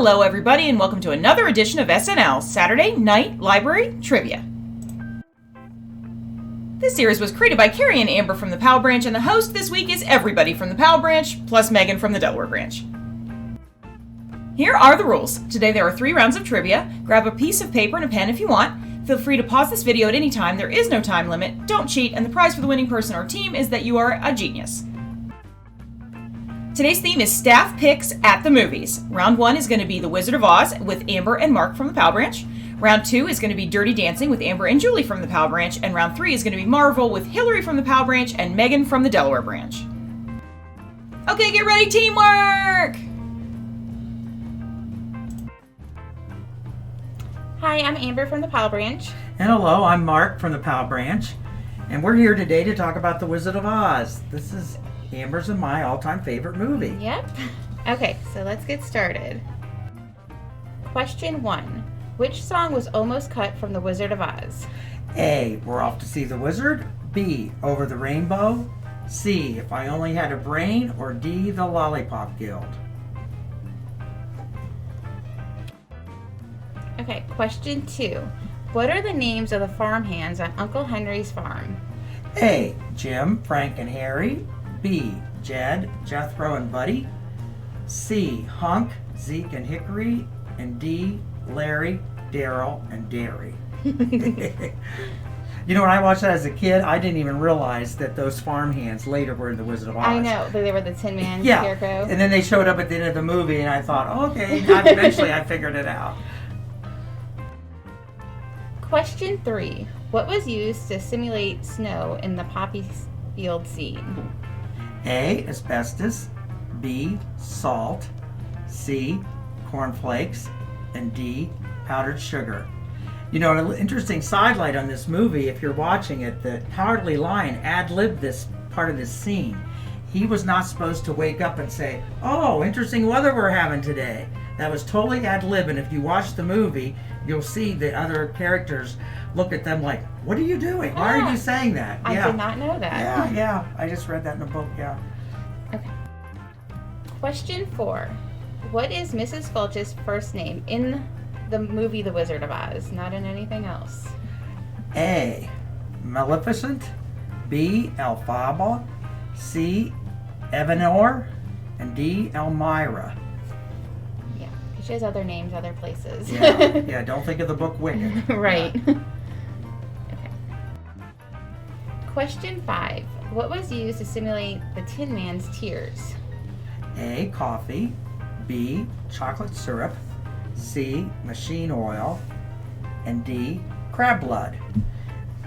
Hello everybody and welcome to another edition of SNL, Saturday Night Library Trivia. This series was created by Carrie and Amber from the Powell Branch, and the host this week is everybody from the Powell Branch, plus Megan from the Delaware Branch. Here are the rules. Today there are 3 rounds of trivia. Grab a piece of paper and a pen if you want. Feel free to pause this video at any time. There is no time limit. Don't cheat, and the prize for the winning person or team is that you are a genius. Today's theme is staff picks at the movies. Round 1 is going to be The Wizard of Oz with Amber and Mark from the Powell Branch. Round 2 is going to be Dirty Dancing with Amber and Julie from the Powell Branch. And round 3 is going to be Marvel with Hillary from the Powell Branch and Megan from the Delaware Branch. Okay, get ready, teamwork! Hi, I'm Amber from the Powell Branch. And hello, I'm Mark from the Powell Branch. And we're here today to talk about The Wizard of Oz. This is Amber's and my all-time favorite movie. Yep. Okay, so let's get started. Question 1. Which song was almost cut from The Wizard of Oz? A, We're Off to See the Wizard. B, Over the Rainbow. C, If I Only Had a Brain. Or D, The Lollipop Guild. Okay, question 2. What are the names of the farmhands on Uncle Henry's farm? A, Jim, Frank, and Harry. B, Jed, Jethro, and Buddy. C, Hunk, Zeke, and Hickory. And D, Larry, Daryl, and Derry. You know, when I watched that as a kid, I didn't even realize that those farmhands later were in The Wizard of Oz. I know, they were the Tin Man Yeah, Scarecrow. and then they showed up at the end of the movie, and I thought, okay, eventually I figured it out. Question 3. What was used to simulate snow in the poppy field scene? A, asbestos. B, salt. C, cornflakes. And D, powdered sugar. You know, an interesting sidelight on this movie, if you're watching it, that Howard Lee Lyon ad-libbed this part of this scene. He was not supposed to wake up and say, oh, interesting weather we're having today. That was totally ad-lib, and if you watch the movie, you'll see the other characters look at them like, what are you doing? Why are you saying that? I did not know that. Yeah. I just read that in a book, yeah. Okay. Question 4. What is Mrs. Filch's first name in the movie The Wizard of Oz, not in anything else? A, Maleficent. B, Elphaba. C, Evanor. And D, Elmira. Yeah, because she has other names, other places. Yeah, don't think of the book Wicked. Right. Okay. Question 5. What was used to simulate the Tin Man's tears? A, coffee. B, chocolate syrup. C, machine oil. And D, crab blood.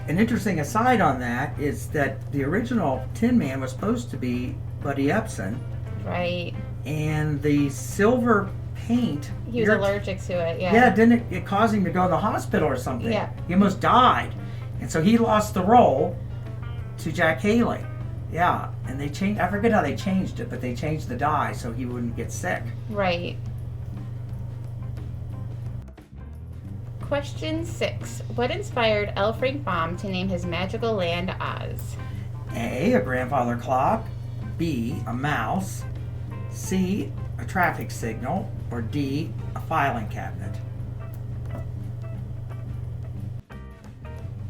An interesting aside on that is that the original Tin Man was supposed to be Buddy Epson. Right. And the silver paint... He was allergic to it, yeah. Yeah, didn't it cause him to go to the hospital or something? Yeah. He almost died. And so he lost the role to Jack Haley. Yeah, and they changed, I forget how they changed it, but they changed the dye so he wouldn't get sick. Right. Question 6. What inspired L. Frank Baum to name his magical land Oz? A, grandfather clock. B, a mouse. C, a traffic signal. Or D, a filing cabinet.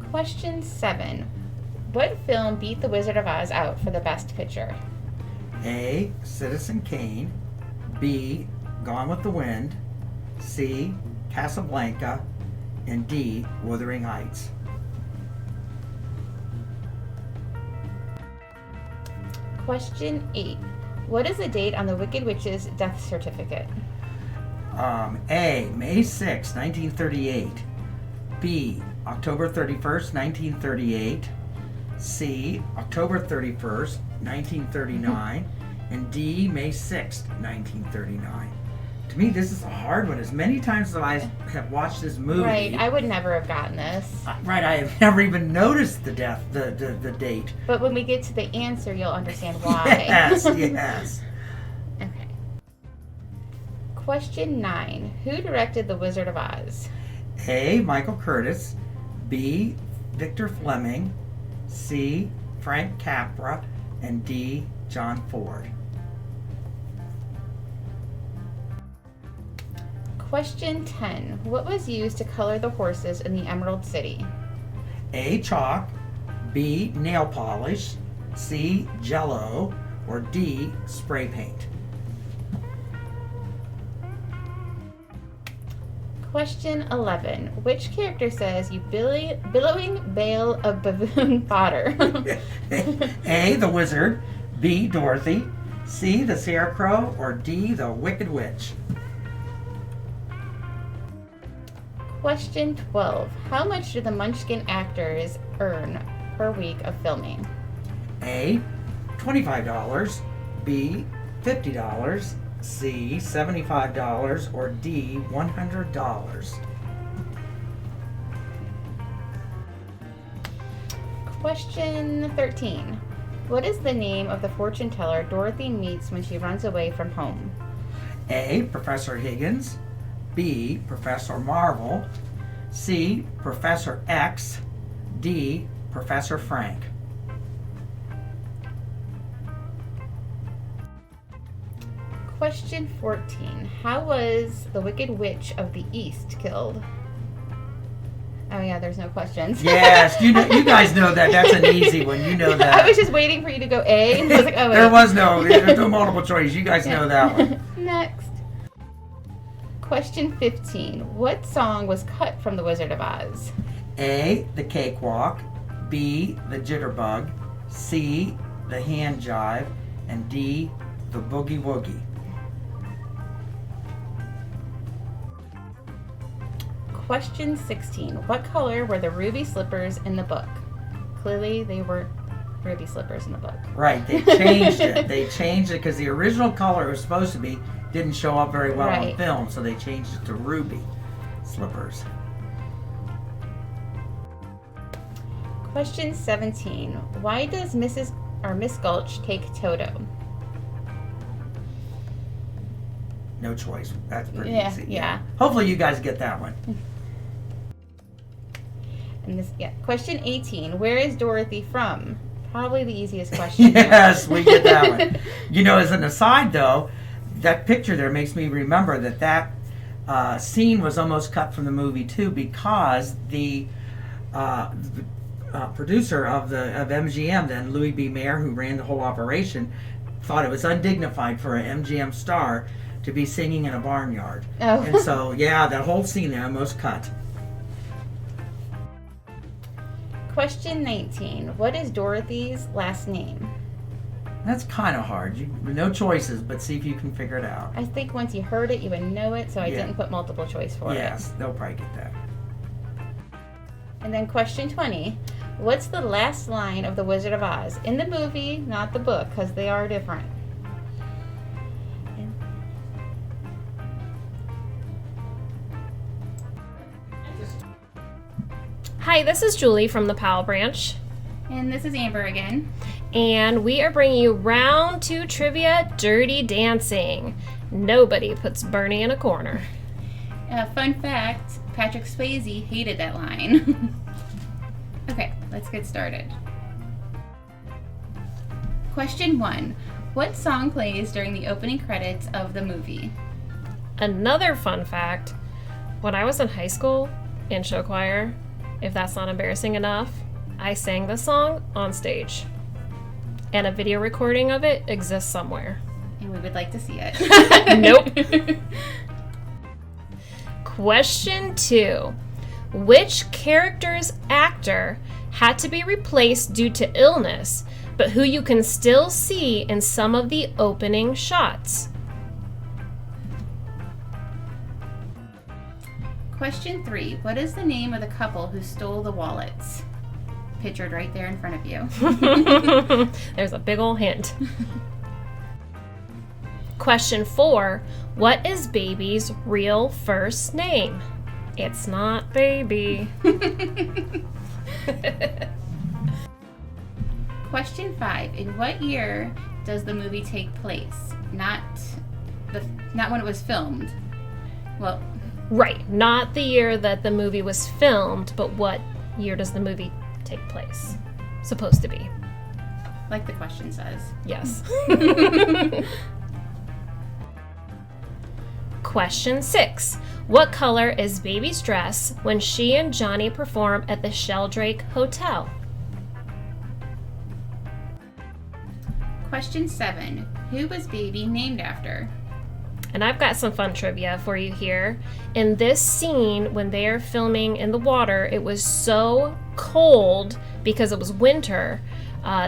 Question 7. What film beat The Wizard of Oz out for the Best Picture? A, Citizen Kane. B, Gone with the Wind. C, Casablanca. And D, Wuthering Heights. Question 8. What is the date on the Wicked Witch's death certificate? A, May 6, 1938. B, October 31st, 1938. C, October 31st, 1939. And D, May 6th, 1939. To me, this is a hard one. As many times as I have watched this movie... Right, I would never have gotten this. Right, I have never even noticed the date. But when we get to the answer, you'll understand why. Yes. Okay. Question 9. Who directed The Wizard of Oz? A, Michael Curtis. B, Victor Fleming. C, Frank Capra. And D, John Ford. Question 10. What was used to color the horses in the Emerald City? A, chalk, B, nail polish, C, jello, or D, spray paint. Question 11. Which character says, "You billowing bale of baboon fodder"? A, the wizard, B, Dorothy, C, the scarecrow, or D, the wicked witch. Question 12. How much do the Munchkin actors earn per week of filming? A, $25, B, $50, C, $75, or D, $100. Question 13. What is the name of the fortune teller Dorothy meets when she runs away from home? A, Professor Higgins, B, Professor Marvel, C, Professor X, D, Professor Frank. Question 14. How was the Wicked Witch of the East killed? Oh yeah, there's no questions. Yes, you guys know that. That's an easy one. You know that. I was just waiting for you to go A. And I was like, oh wait. There's no multiple choice. You guys know that one. Next. Question 15. What song was cut from The Wizard of Oz? A, the cakewalk, B, the jitterbug, C, the hand jive, and D, the boogie woogie. Question 16. What color were the ruby slippers in the book? Clearly, they weren't ruby slippers in the book. Right, they changed it. They changed it because the original color it was supposed to be didn't show up very well on film, so they changed it to ruby slippers. Question 17. Why does Miss Gulch take Toto? No choice. That's pretty easy. Yeah. Hopefully you guys get that one. And Question 18. Where is Dorothy from? Probably the easiest question. Yes, we get that one. You know, as an aside though, that picture there makes me remember that scene was almost cut from the movie too, because the producer of MGM, then Louis B. Mayer, who ran the whole operation, thought it was undignified for an MGM star to be singing in a barnyard. Oh. And so, yeah, that whole scene there almost cut. Question 19. What is Dorothy's last name? That's kind of hard. No choices, but see if you can figure it out. I think once you heard it, you would know it, so I didn't put multiple choice for it. Yes, they'll probably get that. And then question 20. What's the last line of The Wizard of Oz? In the movie, not the book, because they are different. Hi, this is Julie from the Powell branch. And this is Amber again. And we are bringing you round 2 trivia Dirty Dancing. Nobody puts Bernie in a corner. Fun fact, Patrick Swayze hated that line. Okay, let's get started. Question 1. What song plays during the opening credits of the movie? Another fun fact, when I was in high school in show choir, if that's not embarrassing enough, I sang the song on stage. And a video recording of it exists somewhere. And we would like to see it. Nope. Question 2. Which character's actor had to be replaced due to illness, but who you can still see in some of the opening shots? Question 3. What is the name of the couple who stole the wallets? Pictured right there in front of you. There's a big ol' hint. Question 4. What is Baby's real first name? It's not Baby. Question 5. In what year does the movie take place? Not when it was filmed. Well, right, not the year that the movie was filmed, but what year does the movie take place? Supposed to be. like the question says. Yes. Question 6. What color is Baby's dress when she and Johnny perform at the Sheldrake Hotel? Question 7. Who was Baby named after? And I've got some fun trivia for you here. In this scene, when they are filming in the water, it was so cold because it was winter.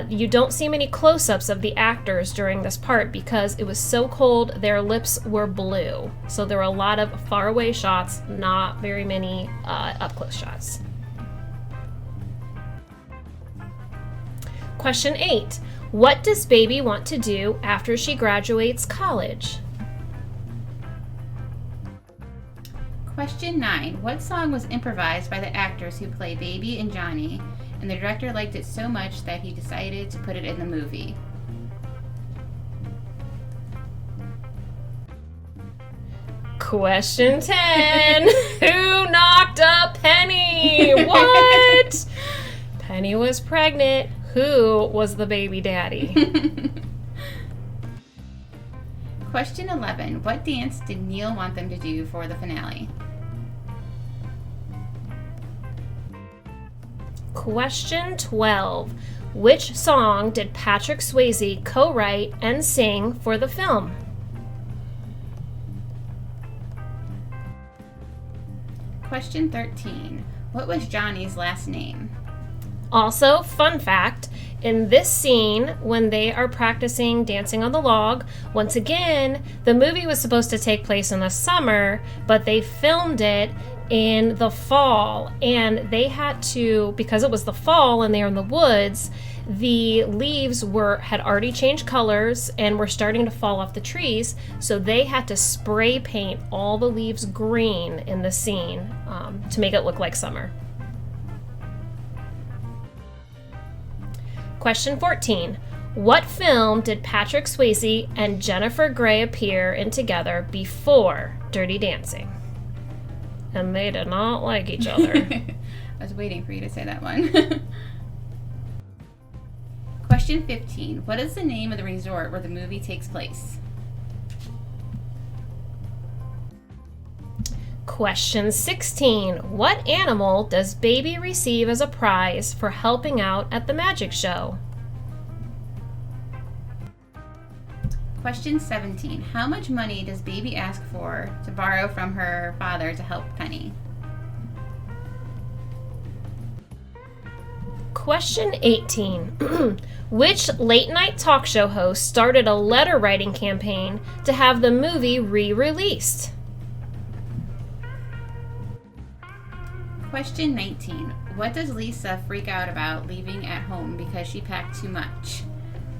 You don't see many close-ups of the actors during this part because it was so cold their lips were blue. So there were a lot of faraway shots, not very many up-close shots. Question 8. What does Baby want to do after she graduates college? Question 9. What song was improvised by the actors who play Baby and Johnny, and the director liked it so much that he decided to put it in the movie? Question 10. Who knocked up Penny? What? Penny was pregnant. Who was the baby daddy? Question 11. What dance did Neil want them to do for the finale? Question 12. Which song did Patrick Swayze co-write and sing for the film? Question 13. What was Johnny's last name? Also, fun fact, in this scene, when they are practicing dancing on the log, once again, the movie was supposed to take place in the summer, but they filmed it in the fall, and they had to, because it was the fall and they're in the woods, the leaves had already changed colors and were starting to fall off the trees, so they had to spray paint all the leaves green in the scene to make it look like summer. Question 14. What film did Patrick Swayze and Jennifer Grey appear in together before Dirty Dancing? And they did not like each other. I was waiting for you to say that one. Question 15. What is the name of the resort where the movie takes place? Question 16. What animal does Baby receive as a prize for helping out at the magic show? Question 17. How much money does Baby ask for to borrow from her father to help Penny? Question 18. Which late-night talk show host started a letter writing campaign to have the movie re-released? Question 19. What does Lisa freak out about leaving at home because she packed too much?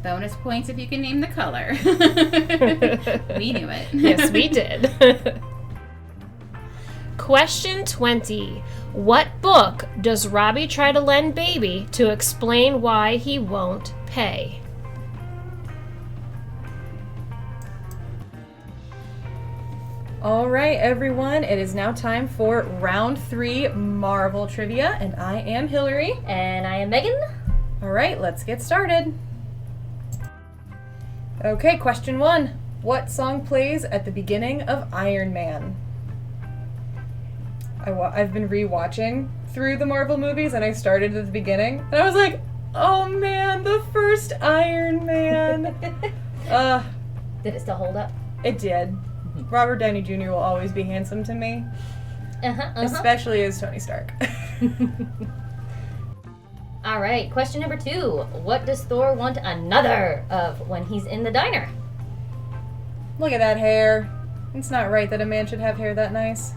Bonus points if you can name the color. We knew it. Yes, we did. Question 20. What book does Robbie try to lend Baby to explain why he won't pay? All right, everyone, it is now time for round 3 Marvel trivia, and I am Hillary. And I am Megan. All right, let's get started. Okay, question 1. What song plays at the beginning of Iron Man? I've been re-watching through the Marvel movies, and I started at the beginning, and I was like, oh man, the first Iron Man. Did it still hold up? It did. Robert Downey Jr. will always be handsome to me, especially as Tony Stark. All right, question number 2. What does Thor want another of when he's in the diner? Look at that hair. It's not right that a man should have hair that nice.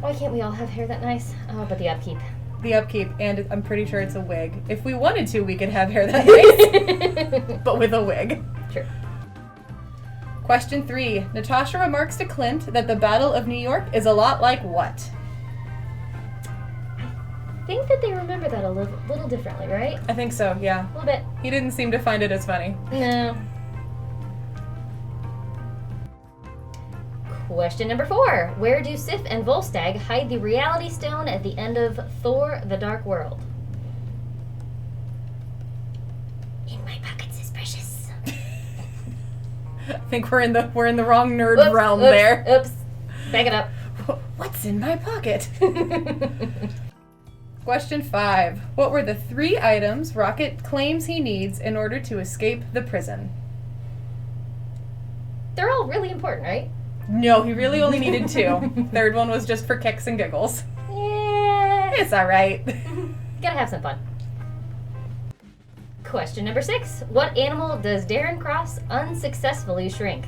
Why can't we all have hair that nice? Oh, but the upkeep. The upkeep, and I'm pretty sure it's a wig. If we wanted to, we could have hair that nice, but with a wig. Sure. Question 3. Natasha remarks to Clint that the Battle of New York is a lot like what? I think that they remember that a little differently, right? I think so, yeah. A little bit. He didn't seem to find it as funny. No. Question number 4. Where do Sif and Volstagg hide the Reality Stone at the end of Thor: The Dark World? In my pockets is precious. think we're in the wrong nerd Oops, realm oops, there. Oops. Back it up. What's in my pocket? Question 5. What were the 3 items Rocket claims he needs in order to escape the prison? They're all really important, right? No, he really only needed 2. Third one was just for kicks and giggles. Yeah. It's alright. Gotta have some fun. Question number 6. What animal does Darren Cross unsuccessfully shrink?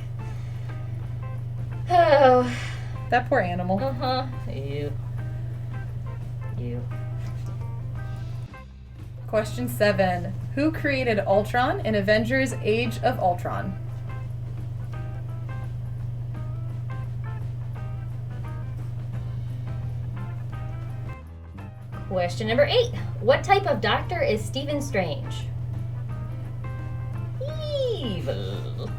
Oh. That poor animal. Uh-huh. You. Question 7. Who created Ultron in Avengers Age of Ultron? Question number 8. What type of doctor is Stephen Strange? Evil.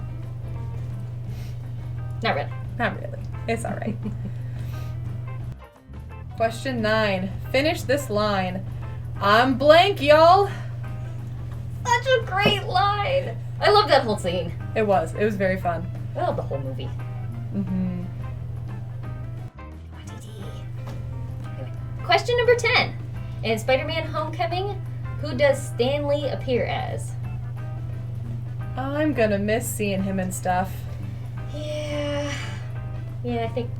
Not really. Not really. It's alright. Question 9. Finish this line. I'm blank, y'all. Such a great line. I love that whole scene. It was very fun. I love the whole movie. Mm-hmm. Question number 10. In Spider-Man Homecoming, who does Stanley appear as? I'm gonna miss seeing him and stuff. Yeah, I think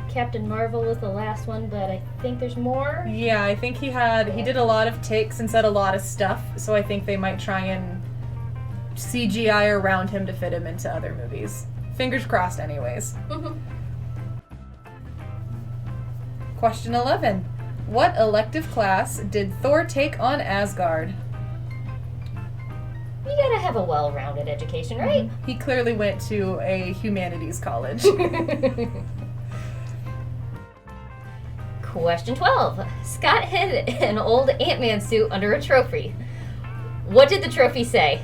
Captain Marvel was the last one, but I think there's more. Yeah, I think he did a lot of takes and said a lot of stuff, so I think they might try and CGI around him to fit him into other movies. Fingers crossed anyways. Mhm. Question 11. What elective class did Thor take on Asgard? You gotta have a well-rounded education, right? He clearly went to a humanities college. Question 12. Scott hid an old Ant-Man suit under a trophy. What did the trophy say?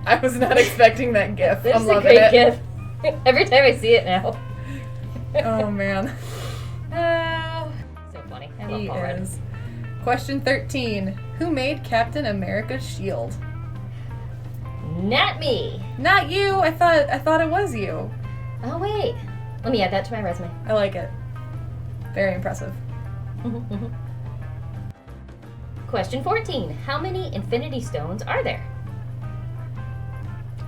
I was not expecting that gif. This I'm is a loving great it. gift. Every time I see it now. Oh man. Oh, so funny. I love He Paul Rudd. is. Question 13. Who made Captain America's shield? Not me. Not you. I thought it was you. Oh, wait. Let me add that to my resume. I like it. Very impressive. Question 14. How many Infinity Stones are there?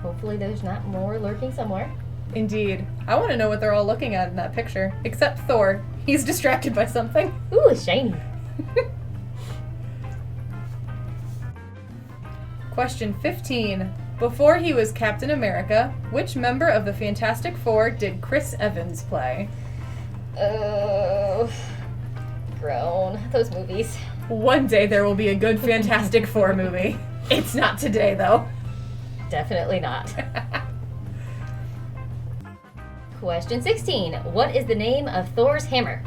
Hopefully there's not more lurking somewhere. Indeed. I want to know what they're all looking at in that picture. Except Thor. He's distracted by something. Ooh, it's shiny. Question 15. Before he was Captain America, which member of the Fantastic Four did Chris Evans play? Oh, grown. Those movies. One day there will be a good Fantastic Four movie. It's not today, though. Definitely not. Question 16. What is the name of Thor's hammer?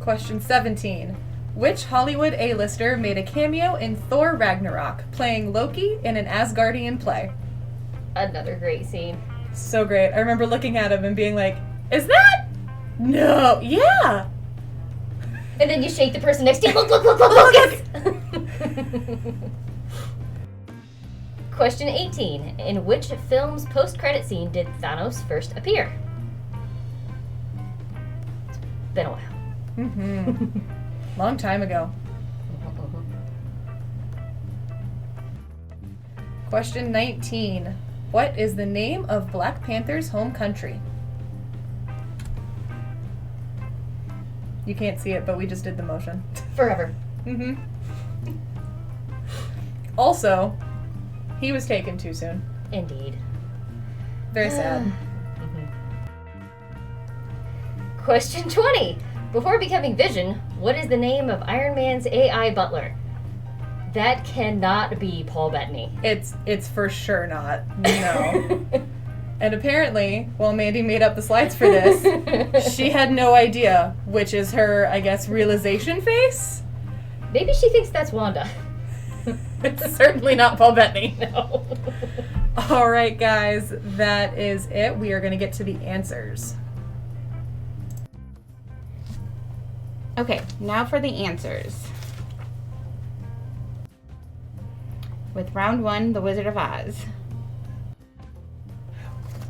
Question 17. Which Hollywood A-lister made a cameo in Thor Ragnarok, playing Loki in an Asgardian play? Another great scene. So great. I remember looking at him and being like, is that? No. Yeah. And then you shake the person next to you. Look, yes! Question 18. In which film's post-credit scene did Thanos first appear? It's been a while. Mm-hmm. Long time ago. Question 19. What is the name of Black Panther's home country? You can't see it, but we just did the motion. Forever. Mm-hmm. Also, he was taken too soon. Indeed. Very sad. Question 20. Before becoming Vision, what is the name of Iron Man's AI butler? That cannot be Paul Bettany. It's for sure not. No. And apparently, while Mandy made up the slides for this, she had no idea, which is her, I guess, realization face? Maybe she thinks that's Wanda. It's certainly not Paul Bettany. No. All right, guys, that is it. We are going to get to the answers. Okay, now for the answers. With round 1, The Wizard of Oz.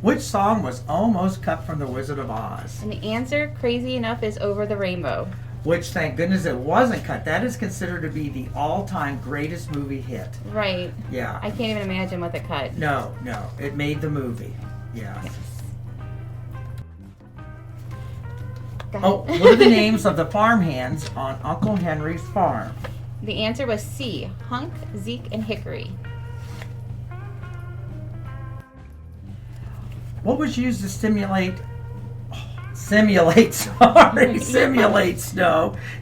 Which song was almost cut from The Wizard of Oz? And the answer, crazy enough, is Over the Rainbow. Which, thank goodness it wasn't cut. That is considered to be the all-time greatest movie hit. Right. Yeah. I can't even imagine what they cut. No. It made the movie. Yeah. Yes. Go ahead. Oh, what are the names of the farmhands on Uncle Henry's farm? The answer was C, Hunk, Zeke, and Hickory. What was used to simulate snow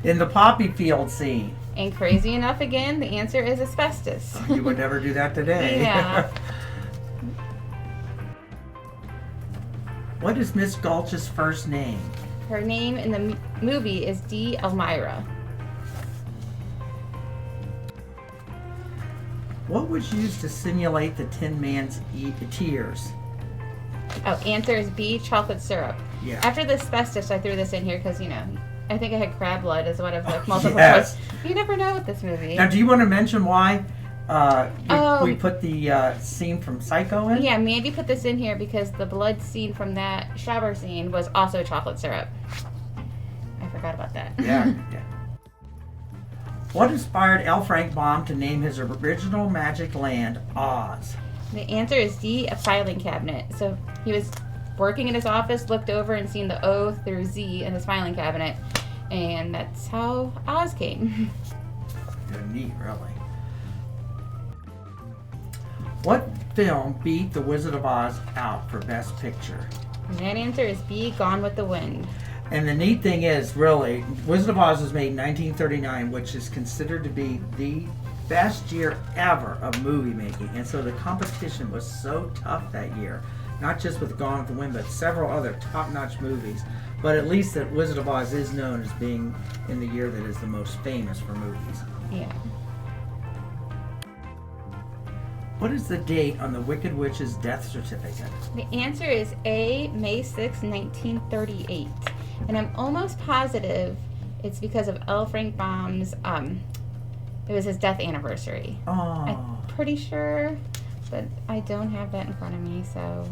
in the poppy field scene? And crazy enough again, the answer is asbestos. You would never do that today. Yeah. What is Miss Gulch's first name? Her name in the movie is D. Elmira. What was used to simulate the Tin Man's tears? Oh, answer is B, chocolate syrup. Yeah. After the asbestos, I threw this in here because, I think I had crab blood as one of the multiple Yes. choice. You never know with this movie. Now, do you want to mention why Oh. we put the scene from Psycho in? Yeah, Mandy put this in here because the blood scene from that shower scene was also chocolate syrup. I forgot about that. Yeah. What inspired L. Frank Baum to name his original magic land Oz? The answer is D, a filing cabinet. So he was working in his office, looked over and seen the O through Z in his filing cabinet, and that's how Oz came. Neat, really. What film beat The Wizard of Oz out for Best Picture? And that answer is B, Gone with the Wind. And the neat thing is, really, Wizard of Oz was made in 1939, which is considered to be the best year ever of movie making. And so the competition was so tough that year, not just with Gone with the Wind, but several other top-notch movies. But at least that Wizard of Oz is known as being in the year that is the most famous for movies. Yeah. What is the date on the Wicked Witch's death certificate? The answer is A, May 6, 1938. And I'm almost positive it's because of L. Frank Baum's, it was his death anniversary. Oh. I'm pretty sure, but I don't have that in front of me, so.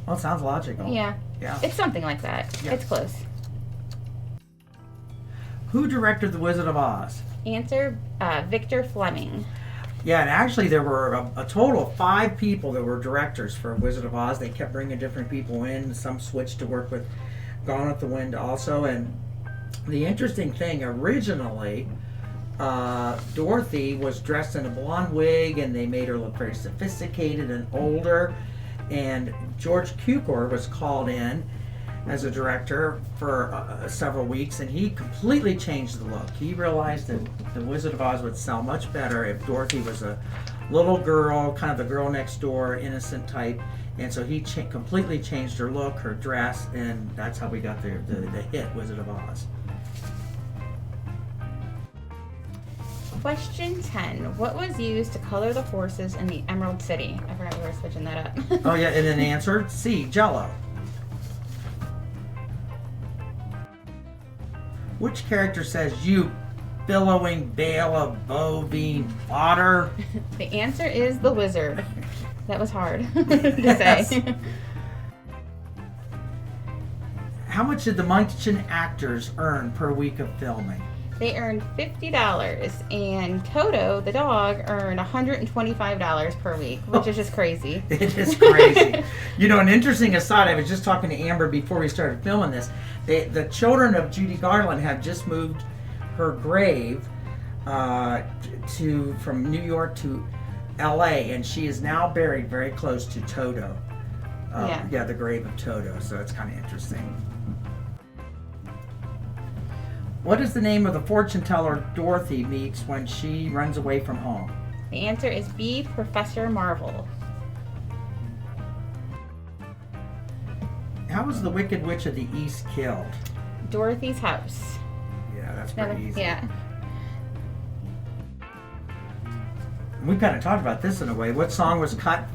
Well, it sounds logical. Yeah. Yeah. It's something like that. Yeah. It's close. Who directed The Wizard of Oz? Answer, Victor Fleming. Yeah, and actually there were a total of 5 people that were directors for Wizard of Oz. They kept bringing different people in. Some switched to work with Gone with the Wind also. And the interesting thing, originally, Dorothy was dressed in a blonde wig, and they made her look very sophisticated and older. And George Cukor was called in as a director for several weeks, and he completely changed the look. He realized that The Wizard of Oz would sell much better if Dorothy was a little girl, kind of the girl next door, innocent type. And so he completely changed her look, her dress, and that's how we got the hit Wizard of Oz. Question 10. What was used to color the horses in the Emerald City? I forgot we were switching that up. Oh yeah, and then answer C, Jello. Which character says, "You billowing bale of bovine fodder"? The answer is the wizard. That was hard to Yes. say. How much did the Munchkin actors earn per week of filming? They earned $50, and Toto, the dog, earned $125 per week, which is just crazy. It is crazy. You know, an interesting aside, I was just talking to Amber before we started filming this. The children of Judy Garland have just moved her grave from New York to L.A., and she is now buried very close to Toto. Yeah, the grave of Toto, so it's kind of interesting. What is the name of the fortune teller Dorothy meets when she runs away from home? The answer is B, Professor Marvel. How was the Wicked Witch of the East killed? Dorothy's house. Yeah, that's pretty easy. Yeah. We kind of talked about this in a way. What song was cut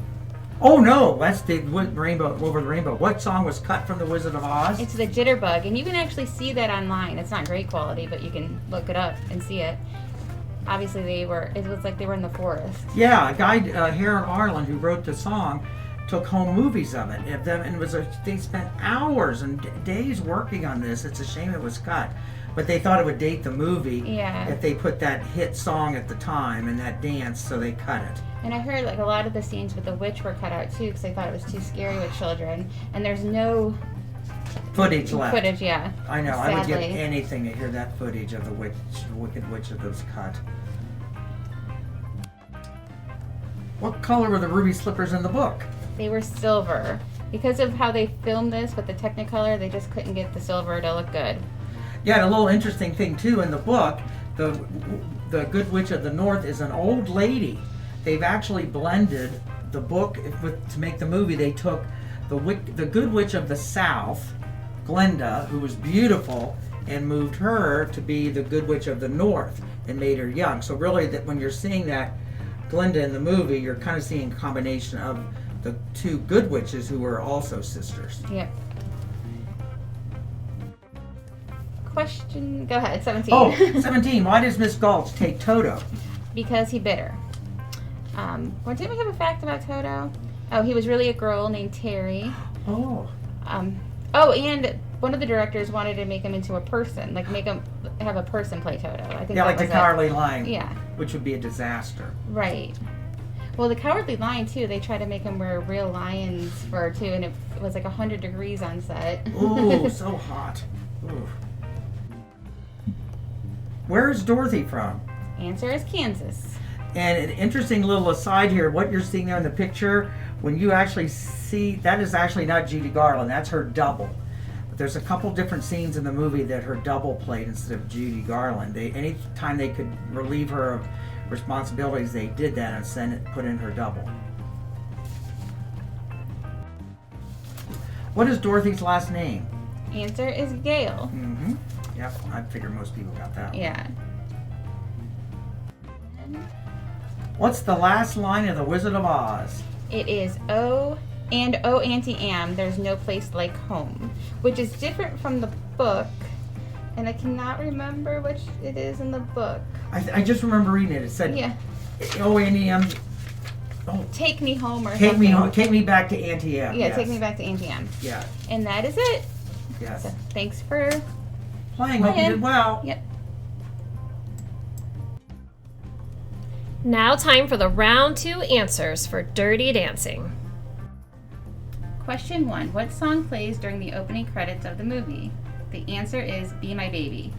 Oh no, that's the Rainbow Over the Rainbow. What song was cut from The Wizard of Oz? It's the Jitterbug, and you can actually see that online. It's not great quality, but you can look it up and see it. Obviously, it was like they were in the forest. Yeah, a guy, Harold Arlen, who wrote the song, took home movies of it. And they spent hours and days working on this. It's a shame it was cut. But they thought it would date the movie if they put that hit song at the time and that dance, so they cut it. And I heard like a lot of the scenes with the witch were cut out too because they thought it was too scary with children. And there's no footage left. Yeah. I know. Sadly. I would give anything to hear that footage of the Wicked Witch that was cut. What color were the ruby slippers in the book? They were silver. Because of how they filmed this with the Technicolor, they just couldn't get the silver to look good. Yeah, and a little interesting thing too in the book, the Good Witch of the North is an old lady. They've actually blended the book to make the movie. They took the Good Witch of the South, Glinda, who was beautiful, and moved her to be the Good Witch of the North and made her young. So really, that when you're seeing that Glinda in the movie, you're kind of seeing a combination of the two good witches who were also sisters. Yep. Question, go ahead, 17. Oh, 17. Why does Miss Gulch take Toto? Because he bit her. Well, didn't we have a fact about Toto? Oh, he was really a girl named Terry. Oh. And one of the directors wanted to make him into a person, like make him have a person play Toto. I think Yeah, like that the was Cowardly Lion. Yeah. Which would be a disaster. Right. Well, the Cowardly Lion too. They tried to make him wear real lion's fur too, and it was like 100 degrees on set. Ooh, so hot. Ooh. Where is Dorothy from? Answer is Kansas. And an interesting little aside here, what you're seeing there in the picture, when you actually see, that is actually not Judy Garland, that's her double. But there's a couple different scenes in the movie that her double played instead of Judy Garland. Any time they could relieve her of responsibilities, they did that and put in her double. What is Dorothy's last name? Answer is Gale. Mm-hmm. Yep, I figure most people got that one. Yeah. What's the last line of The Wizard of Oz? It is oh Auntie Am, there's no place like home, which is different from the book, and I cannot remember which it is in the book. I just remember reading it. It said, Yeah. "Oh, Auntie Am, Take me home or take something. me home, take me back to Auntie Am." Yeah, Yes. take me back to Auntie Am. Yeah. And that is it. Yes. So thanks for Playing. Hope you did well. Yep. Now time for the round 2 answers for Dirty Dancing. Question 1. What song plays during the opening credits of the movie? The answer is Be My Baby.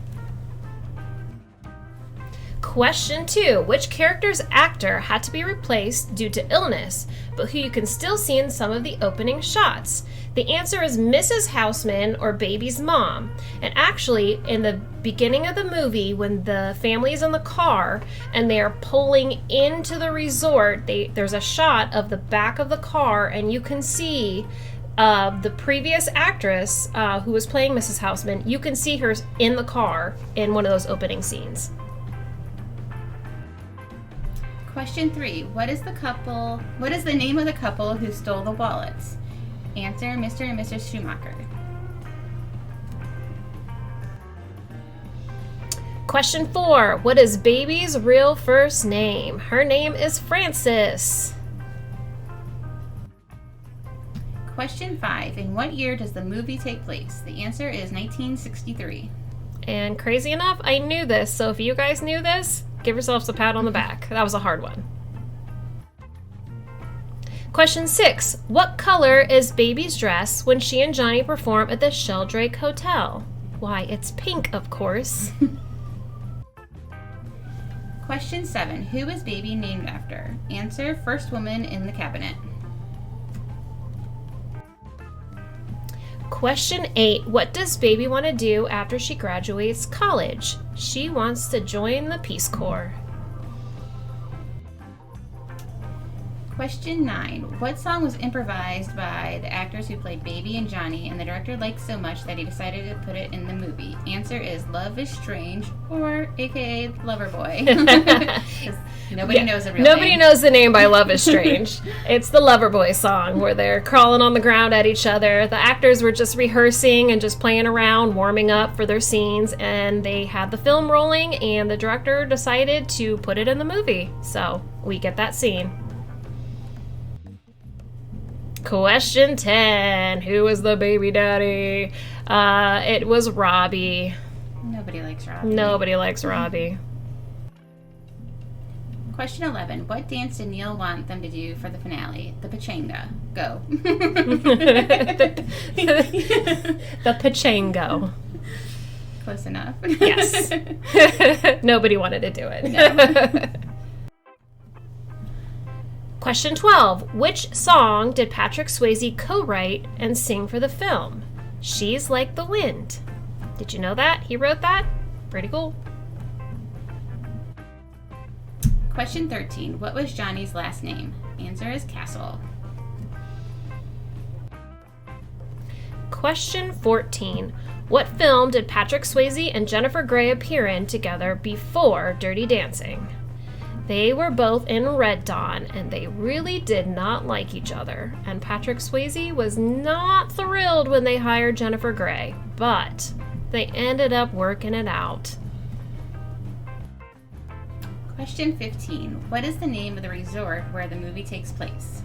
Question 2. Which character's actor had to be replaced due to illness, but who you can still see in some of the opening shots? The answer is Mrs. Houseman or Baby's mom. And actually, in the beginning of the movie, when the family is in the car and they are pulling into the resort, there's a shot of the back of the car, and you can see the previous actress who was playing Mrs. Houseman. You can see her in the car in one of those opening scenes. Question 3. What is the name of the couple who stole the wallets? Answer, Mr. and Mrs. Schumacher. Question 4. What is Baby's real first name? Her name is Frances. Question 5. In what year does the movie take place? The answer is 1963. And crazy enough, I knew this, so if you guys knew this, give yourselves a pat on the back. That was a hard one. Question 6. What color is Baby's dress when she and Johnny perform at the Sheldrake Hotel? Why, it's pink, of course. Question 7. Who is Baby named after? Answer, first woman in the cabinet. Question 8. What does Baby want to do after she graduates college? She wants to join the Peace Corps. Question 9. What song was improvised by the actors who played Baby and Johnny and the director liked so much that he decided to put it in the movie? Answer is Love is Strange, or aka Loverboy. Nobody knows the real Nobody name. knows the name by Love is Strange. It's the Loverboy song where they're crawling on the ground at each other. The actors were just rehearsing and just playing around, warming up for their scenes, and they had the film rolling, and the director decided to put it in the movie. So we get that scene. Question 10. Who was the baby daddy? It was Robbie. Nobody likes Robbie. Nobody likes Robbie. Question 11. What dance did Neil want them to do for the finale? The pachanga. Go. The pachango. Close enough. Yes. Nobody wanted to do it. No. Question 12. Which song did Patrick Swayze co-write and sing for the film? She's Like the Wind. Did you know that? He wrote that? Pretty cool. Question 13. What was Johnny's last name? Answer is Castle. Question 14. What film did Patrick Swayze and Jennifer Grey appear in together before Dirty Dancing? They were both in Red Dawn, and they really did not like each other. And Patrick Swayze was not thrilled when they hired Jennifer Grey, but they ended up working it out. Question 15. What is the name of the resort where the movie takes place?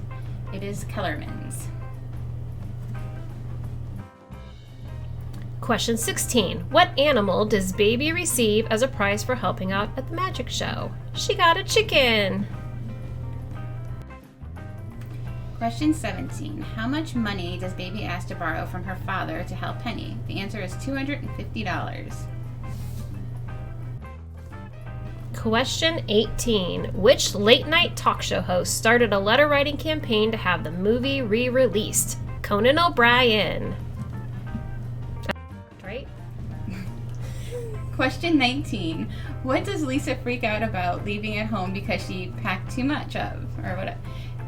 It is Kellerman's. Question 16. What animal does Baby receive as a prize for helping out at the magic show? She got a chicken. Question 17. How much money does Baby ask to borrow from her father to help Penny? The answer is $250. Question 18. Which late-night talk show host started a letter-writing campaign to have the movie re-released? Conan O'Brien. Right? Question 19. What does Lisa freak out about leaving at home because she packed too much of? Or what?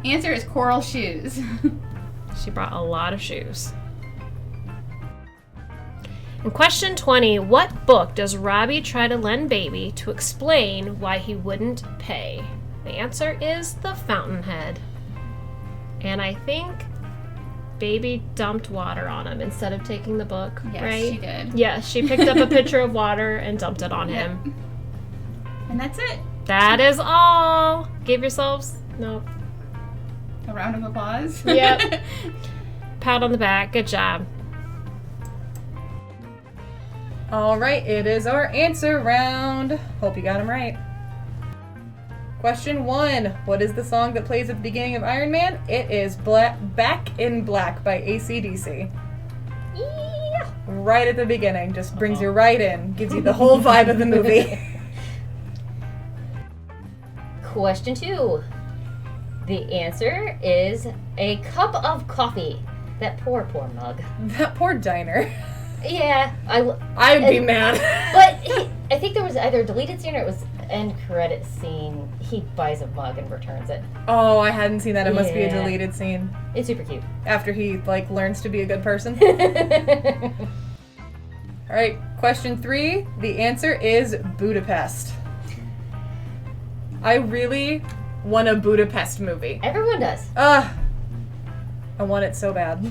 Answer is coral shoes. She brought a lot of shoes. And question 20. What book does Robbie try to lend Baby to explain why he wouldn't pay? The answer is The Fountainhead. And I think Baby dumped water on him instead of taking the book, Yes, right? she did. Yeah, she picked up a pitcher of water and dumped it on him. And that's it. That is all. Give yourselves a round of applause. Yep. Pat on the back. Good job. All right, it is our answer round. Hope you got them right. Question 1. What is the song that plays at the beginning of Iron Man? It is Back in Black by AC/DC. Yeah. Right at the beginning. Just brings you right in. Gives you the whole vibe of the movie. Question 2. The answer is a cup of coffee. That poor mug. That poor diner. Yeah, I'd be mad. But I think there was either a deleted scene or it was end credit scene. He buys a mug and returns it. Oh, I hadn't seen that. It must be a Yeah. deleted scene. It's super cute. After he, learns to be a good person. All right, question 3. The answer is Budapest. I really want a Budapest movie. Everyone does. I want it so bad.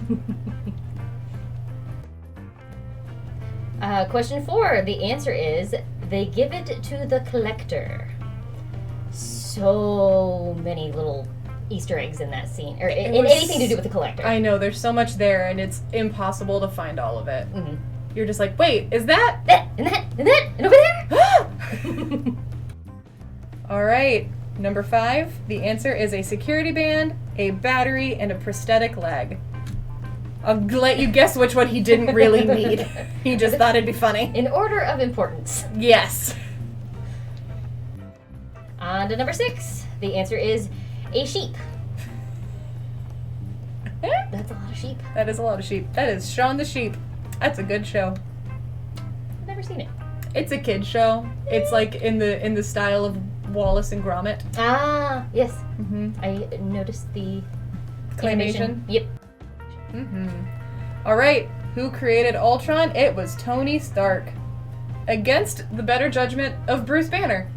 Question 4. The answer is they give it to the collector. So many little Easter eggs in that scene, or in anything to do with the collector. I know, there's so much there, and it's impossible to find all of it. Mhm. You're just like, wait, is that? That, and over there. All right, number 5. The answer is a security band, a battery, and a prosthetic leg. I'll let you guess which one he didn't really need. He just thought it'd be funny. In order of importance. Yes. On to number 6. The answer is a sheep. That's a lot of sheep. That is a lot of sheep. That is Shaun the Sheep. That's a good show. I've never seen it. It's a kid show. It's like in the style of Wallace and Gromit. Ah, yes. Mm-hmm. I noticed the Claymation? animation. Yep. Mm-hmm. All right. Who created Ultron? It was Tony Stark. Against the better judgment of Bruce Banner.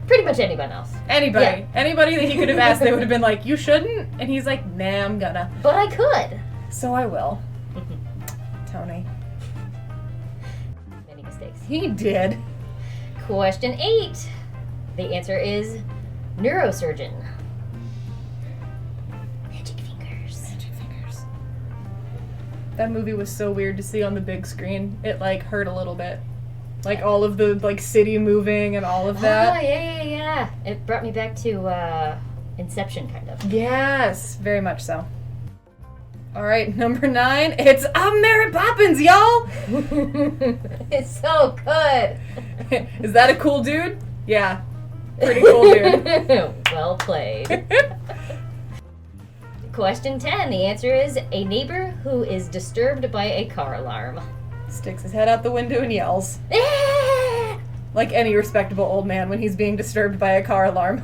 Pretty much anyone else. Anybody. Yeah. Anybody that he could have asked, they would have been like, you shouldn't? And he's like, nah, I'm gonna. But I could. So I will. Tony. Many mistakes. He did. Question 8. The answer is neurosurgeon. Magic fingers. Magic fingers. That movie was so weird to see on the big screen. It, like, hurt a little bit. Like, all of the, like, city moving and all of that. Oh, yeah. It brought me back to Inception, kind of. Yes, very much so. All right, number 9. It's I'm Mary Poppins, y'all. It's so good. Is that a cool dude? Yeah, pretty cool dude. Well played. Question 10. The answer is a neighbor who is disturbed by a car alarm. Sticks his head out the window and yells. Ah! Like any respectable old man when he's being disturbed by a car alarm.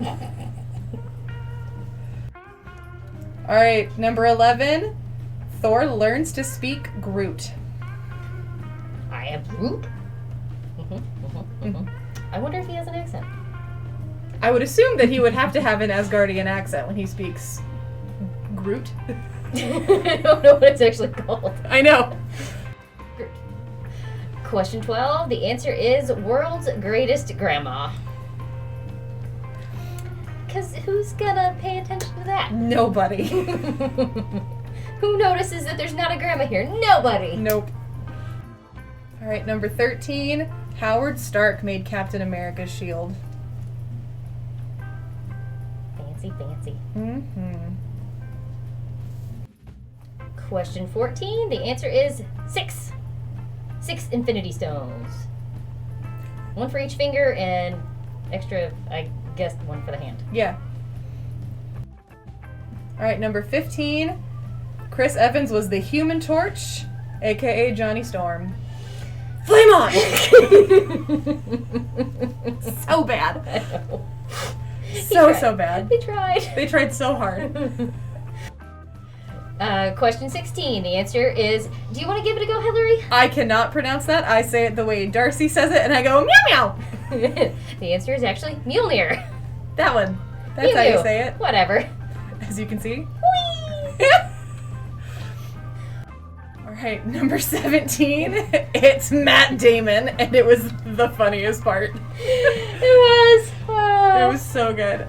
All right, number 11. Thor learns to speak Groot. I am Groot. I wonder if he has an accent. I would assume that he would have to have an Asgardian accent when he speaks Groot. I don't know what it's actually called. I know. Groot. Question 12. The answer is world's greatest grandma. Because who's gonna pay attention to that? Nobody. Who notices that there's not a grandma here? Nobody. Nope. All right, number 13. Howard Stark made Captain America's shield. Fancy. Mm-hmm. Question 14. The answer is 6. 6 Infinity Stones. 1 for each finger and extra, I guess, 1 for the hand. Yeah. All right, number 15. Chris Evans was the Human Torch, aka Johnny Storm. Flame on! So bad. I know. So bad. They tried. They tried so hard. Question 16. The answer is, do you want to give it a go, Hillary? I cannot pronounce that. I say it the way Darcy says it, and I go, meow meow. The answer is actually Mjolnir. That one. That's how you say it. Whatever. As you can see. Whee! Alright, number 17. It's Matt Damon, and it was the funniest part. It was. It was so good.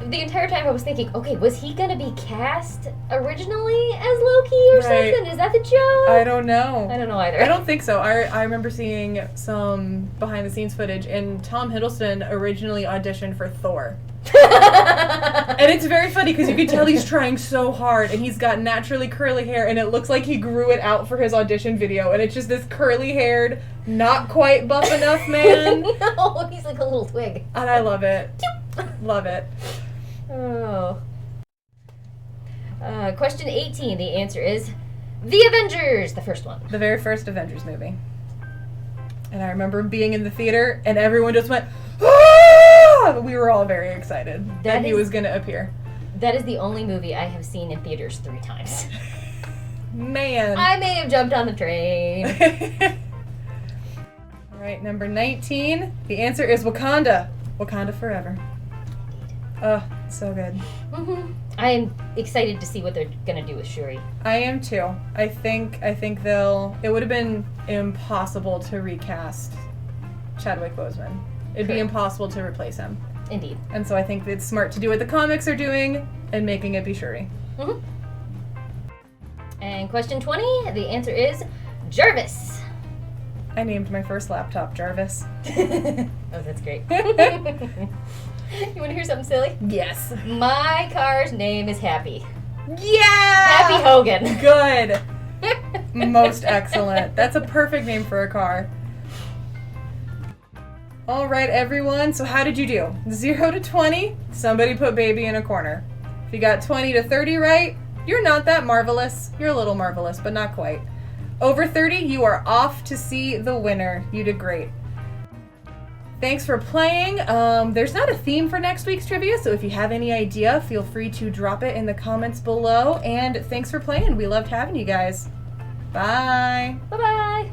The entire time I was thinking, okay, was he gonna be cast originally as Loki or Right. something? Is that the joke? I don't know. I don't know either. I don't think so. I remember seeing some behind the scenes footage, and Tom Hiddleston originally auditioned for Thor. And it's very funny because you can tell he's trying so hard, and he's got naturally curly hair, and it looks like he grew it out for his audition video, and it's just this curly haired, not quite buff enough man. No, he's like a little twig. And I love it. Love it. Oh. Question 18. The answer is The Avengers, the first one. The very first Avengers movie. And I remember being in the theater, and everyone just went, ah! We were all very excited that he was going to appear. That is the only movie I have seen in theaters 3 times. Man. I may have jumped on the train. All right, number 19. The answer is Wakanda. Wakanda forever. Oh, so good. Mm-hmm. I am excited to see what they're gonna do with Shuri. I am too. I think they'll. It would have been impossible to recast Chadwick Boseman. It'd be Correct. impossible to replace him. Indeed. And so I think it's smart to do what the comics are doing and making it be Shuri. Mm-hmm. And question 20. The answer is Jarvis. I named my first laptop Jarvis. Oh, that's great. You want to hear something silly? Yes. My car's name is Happy. Yeah! Happy Hogan. Good. Most excellent. That's a perfect name for a car. All right, everyone. So how did you do? 0 to 20, somebody put baby in a corner. If you got 20 to 30 right, you're not that marvelous. You're a little marvelous, but not quite. Over 30, you are off to see the winner. You did great. Thanks for playing. There's not a theme for next week's trivia, so if you have any idea, feel free to drop it in the comments below. And thanks for playing. We loved having you guys. Bye. Bye-bye.